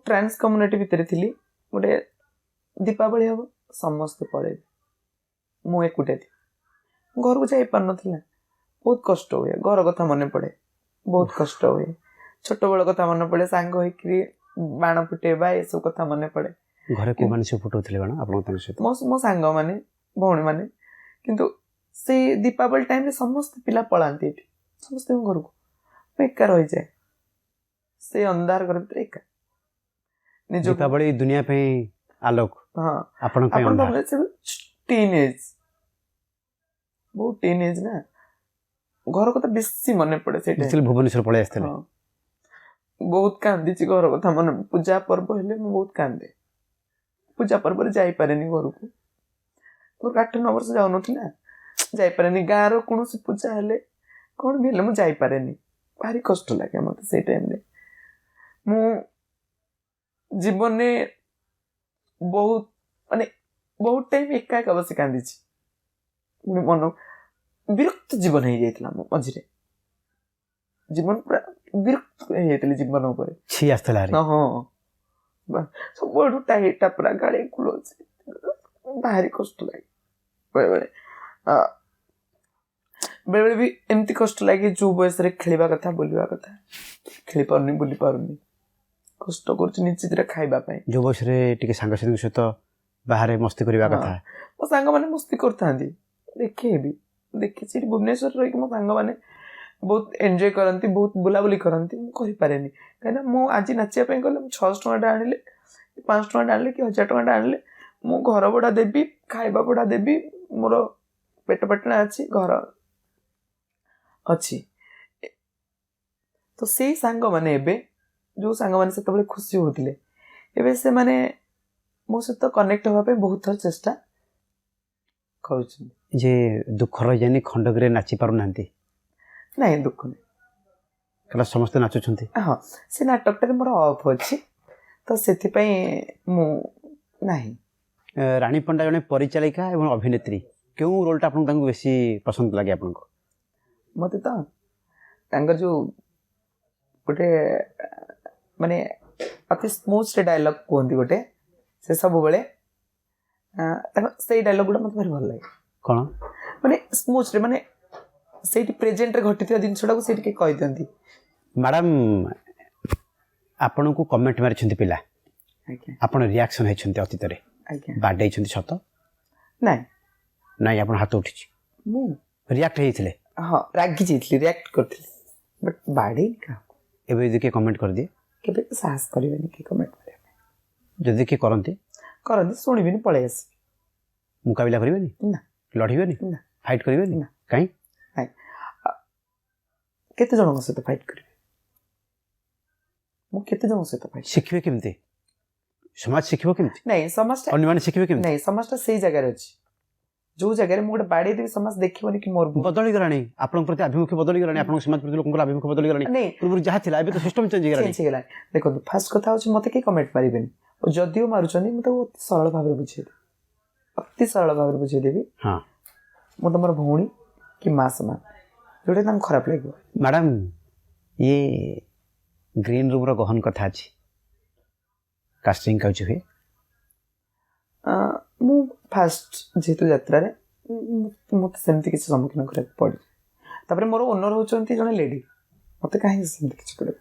trans community भितर थी गोटे दीपावली हम समस्ते पड़े मु एकुटिया थी घर को जाई पार नथिला बहुत कष्ट हुए घर कथा मन पड़े बहुत कष्ट हुए छोट बड़ कथा मन पड़े सांग होइकरी बाण फुटेबा ए सब कथा मन पड़े घरे को माने से फुटौथिले बाण आपन तन सहित मो सांग माने भौणी माने किंतु से दीपावली टाइम रे समस्त पिला पळांती एठी समस्त घर को एका रही जाए से अंधार घर भीतर एका दीपावली दुनिया पे आलोक हां आपन पे अंधार टीनेज बहुत टीनेज ना घर कथा बेसी मन पड़े से टाइम भुवनेश्वर पळे आस्थले बहुत कांदी ची घर कथा मन पूजा पर्व हेले मैं बहुत कांदे पूजा पर्व रे जाई पारेनी घर को मोर 8-9 वर्ष जाउ नथिला जाई पारेनी गारो कोनोसी पूजा हेले कोन भी हेले मु जाई पारेनी भारी कष्ट लागे मते से टाइम रे मु जीवन ने बहुत माने बहुत टाइम एका एका बस कांदी ची मन विरक्त जीवन हो जाइतला मझिरे जीवन पूरा विरक्त हो जाइतले जीवन ऊपर छी आस्तला रे हां सब बडू टाइटा पूरा गाड़ी कुलो भारी कष्ट लागे बेले बेले भी एमती कष्ट लागे जो बयस रे खेलिबा कथा बोलिबा कथा खेली पारनी बोली पारनी कष्ट करछ निश्चित रे खाइबा पई जो बयस रे टिके संग साथी सहित बाहर मस्ती करबा कथा मो संग माने मस्ती करथांदी देखे भी देखी भुवनेश्वर रही मो सांग मैंने बहुत एंजॉय करती बहुत बुलाबुली करती मुझे पारे कहीं मु आज नाचिया गले 600 टଙ୍କା आनिले 500 टଙ୍କା आनिले कि 1000 टଙ୍କା आनिले मु घर भड़ा देवी खाइबा भड़ा देवी मोर पेट पेटना अच्छी घर अच्छी तो से सांग माने एबे जो सांग माने से खुशी होतिले एबे से माने मो सहित कनेक्ट होबा पे बहुत थर चेष्टा करूछन जे दुख रही जानी खंडक रे नाची पारु नांती नहीं दुख नहीं कला समस्त नाचु छंती हां से नाटक रे मोर ऑफ अछि तो सेति पई मु नहीं रानी पंडा जने परिचालिका एवं अभिनेत्री क्यों रोलटा आपन तांको बेसी पसंद लागे आपन को मते तो तांगर जो गोटे माने अति स्मूथ रे डायलॉग कोंती गोटे से सब बेले से डायलॉग गुडा मते भारी भल लागे कोन माने स्मूथ रे माने सेठी प्रेजेंट रे घटिथिया दिनसडा को सेठी के कहि दंती मैडम आपन को कमेंट मारि छंती पिला आपन रिएक्शन है छंती अतीत रे बाडे छंती सत नहीं नहीं आपन हाथ उठी मु रिएक्ट हेथिले हां रागी जेथली रिएक्ट करथिले बट बाडे का एबे देखि कमेंट कर दिए केबे साहस करबेनी के कमेंट करे जदी के करंती सुनिबिनी पळे आसी मुकाबला करिबेनी ना लढिबेनी ना फाइट करिबेनी ना काई नहीं केते जण सहित फाइट करिवे मु केते जण सहित फाइट शिखिबे केमते समाज शिखिबो केमते नहीं समाज अन्य माने शिखिबे केमते नहीं समाज सही जगह रे अछि जो जगह रे मु गोटे बाडी देबी समाज देखिबोनी कि मोर बदली गरानी आपन प्रति अभिमुख बदली गरानी आपन समाज प्रति लोकन अभिमुख बदली गरानी नहीं पूर्व जहा थिला एबे तो सिस्टम चेंज गरानी देखो फर्स्ट कथा होछि मते के कमेंट मारिबेनी और जदियो मारुचनी मते अति सरल भाबरे बुझे अति सरल भाबरे बुझे देबी हां मो तमर भौणी कि मां समान जोटे तम खराब लागो मैडम ये ग्रीन रूम रो गहन कथा अछि कास्टिंग काउछ हे मु फास्ट जेतु यात्रा रे मते सेमति किछ सम्मुखीन करे पड़ी तापर मोर ओनर होचंती जने लेडी मते काहे सेमति किछ पड़े